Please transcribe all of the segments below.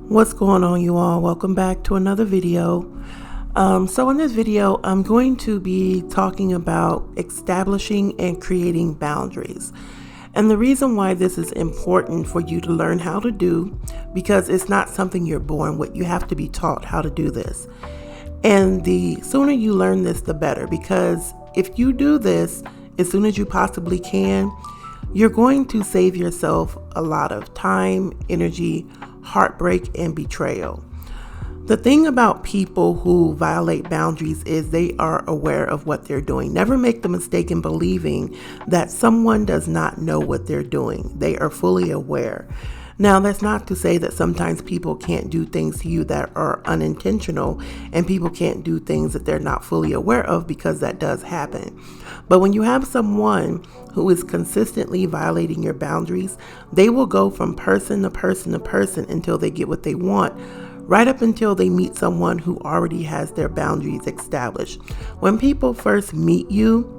What's going on, you all? Welcome back to another video. So in this video, I'm going to be talking about establishing and creating boundaries. And the reason why this is important for you to learn how to do, because it's not something you're born with. You have to be taught how to do this. And the sooner you learn this, the better, because if you do this as soon as you possibly can, you're going to save yourself a lot of time, energy, heartbreak, and betrayal. The thing about people who violate boundaries is they are aware of what they're doing. Never make the mistake in believing that someone does not know what they're doing. They are fully aware. Now, that's not to say that sometimes people can't do things to you that are unintentional and people can't do things that they're not fully aware of, because that does happen. But when you have someone who is consistently violating your boundaries, they will go from person to person to person until they get what they want, right up until they meet someone who already has their boundaries established. When people first meet you,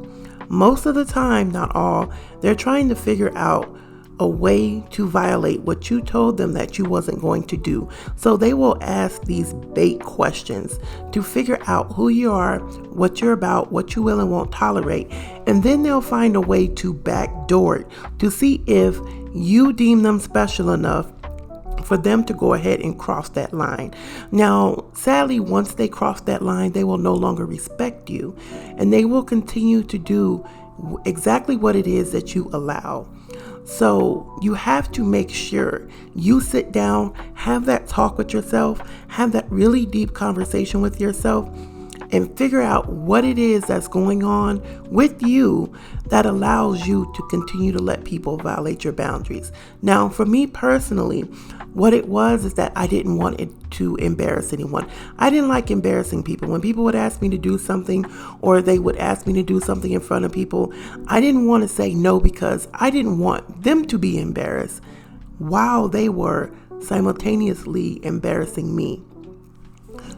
most of the time, not all, they're trying to figure out a way to violate what you told them that you wasn't going to do. So they will ask these bait questions to figure out who you are, what you're about, what you will and won't tolerate. And then they'll find a way to backdoor it to see if you deem them special enough for them to go ahead and cross that line. Now, sadly, once they cross that line, they will no longer respect you, and they will continue to do exactly what it is that you allow. So you have to make sure you sit down, have that talk with yourself, have that really deep conversation with yourself, and figure out what it is that's going on with you that allows you to continue to let people violate your boundaries. Now, for me personally, what it was is that I didn't want it to embarrass anyone. I didn't like embarrassing people. When people would ask me to do something, or they would ask me to do something in front of people, I didn't want to say no, because I didn't want them to be embarrassed while they were simultaneously embarrassing me.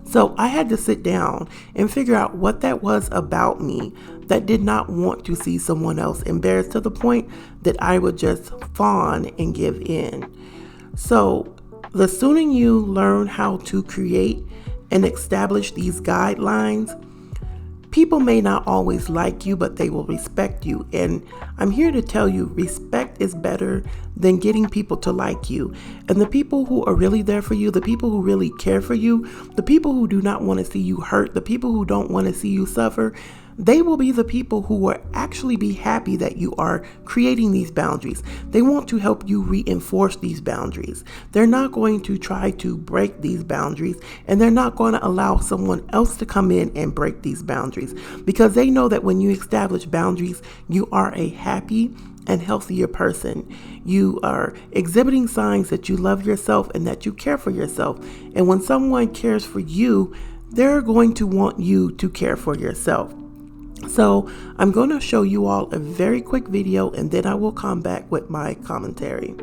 So I had to sit down and figure out what that was about me that did not want to see someone else embarrassed, to the point that I would just fawn and give in. So the sooner you learn how to create and establish these guidelines, people may not always like you, but they will respect you. And I'm here to tell you, respect is better than getting people to like you. And the people who are really there for you, the people who really care for you, the people who do not want to see you hurt, the people who don't want to see you suffer, they will be the people who will actually be happy that you are creating these boundaries. They want to help you reinforce these boundaries. They're not going to try to break these boundaries, and they're not going to allow someone else to come in and break these boundaries, because they know that when you establish boundaries, you are a happy and healthier person. You are exhibiting signs that you love yourself and that you care for yourself. And when someone cares for you, they're going to want you to care for yourself. So I'm going to show you all a very quick video, and then I will come back with my commentary.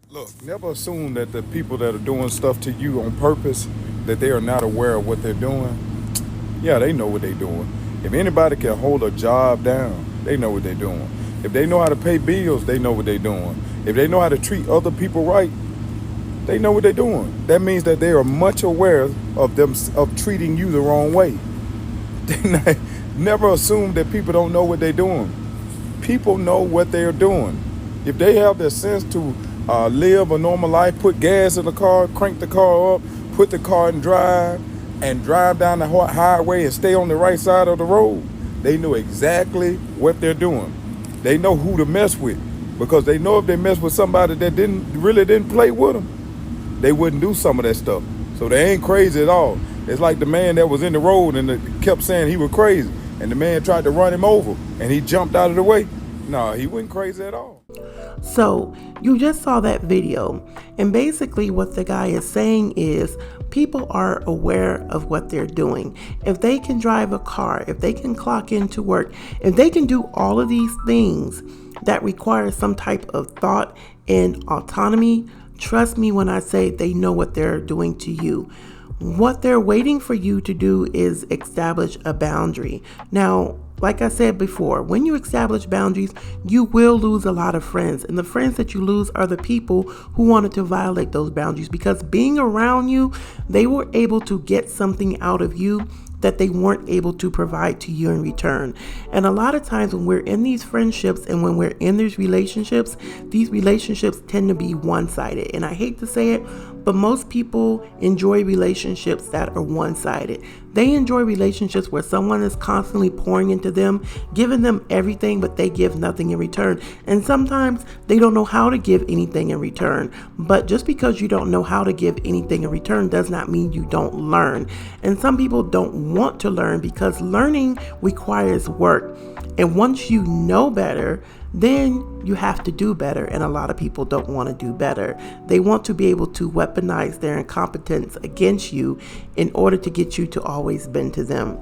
Look, never assume that the people that are doing stuff to you on purpose, that they are not aware of what they're doing. Yeah, they know what they're doing. If anybody can hold a job down, they know what they're doing. If they know how to pay bills, they know what they're doing. If they know how to treat other people right, they know what they're doing. That means that they are much aware of treating you the wrong way. Never assume that people don't know what they're doing. People know what they're doing. If they have the sense to live a normal life, put gas in the car, crank the car up, put the car in drive, and drive down the highway and stay on the right side of the road, they know exactly what they're doing. They know who to mess with, because they know if they mess with somebody that really didn't play with them, they wouldn't do some of that stuff. So they ain't crazy at all. It's like the man that was in the road and kept saying he was crazy, and the man tried to run him over and he jumped out of the way. No, he wasn't crazy at all. So you just saw that video, and basically what the guy is saying is people are aware of what they're doing. If they can drive a car, if they can clock into work, if they can do all of these things that require some type of thought and autonomy, trust me when I say they know what they're doing to you. What they're waiting for you to do is establish a boundary. Now, like I said before, when you establish boundaries, you will lose a lot of friends. And the friends that you lose are the people who wanted to violate those boundaries, because being around you, they were able to get something out of you that they weren't able to provide to you in return. And a lot of times when we're in these friendships and when we're in these relationships tend to be one-sided. And I hate to say it, but most people enjoy relationships that are one-sided. They enjoy relationships where someone is constantly pouring into them, giving them everything, but they give nothing in return. And sometimes they don't know how to give anything in return. But just because you don't know how to give anything in return does not mean you don't learn. And some people don't want to learn because learning requires work. And once you know better, then you have to do better. And a lot of people don't want to do better. They want to be able to weaponize their incompetence against you in order to get you to always bend to them.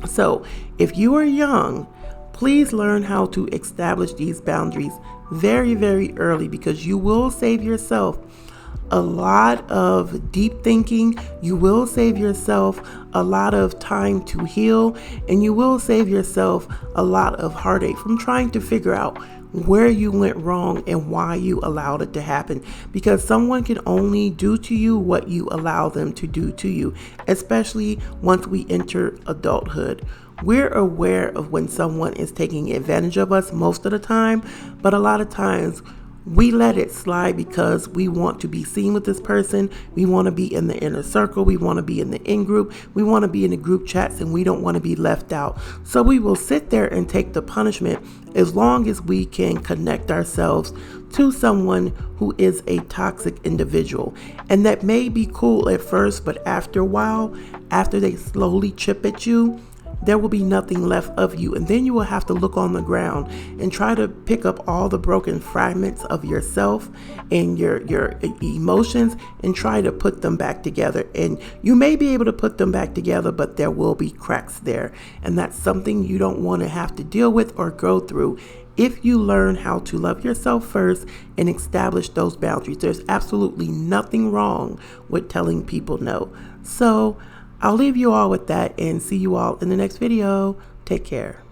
So if you are young, please learn how to establish these boundaries very, very early, because you will save yourself a lot of deep thinking. You will save yourself a lot of time to heal, and you will save yourself a lot of heartache from trying to figure out where you went wrong and why you allowed it to happen, because someone can only do to you what you allow them to do to you, especially once we enter adulthood. We're aware of when someone is taking advantage of us most of the time, but a lot of times we let it slide because we want to be seen with this person. We want to be in the inner circle. We want to be in the in-group. We want to be in the group chats, and we don't want to be left out. So we will sit there and take the punishment as long as we can connect ourselves to someone who is a toxic individual. And that may be cool at first, but after a while, after they slowly chip at you, there will be nothing left of you. And then you will have to look on the ground and try to pick up all the broken fragments of yourself and your emotions and try to put them back together. And you may be able to put them back together, but there will be cracks there. And that's something you don't want to have to deal with or go through if you learn how to love yourself first and establish those boundaries. There's absolutely nothing wrong with telling people no. So I'll leave you all with that and see you all in the next video. Take care.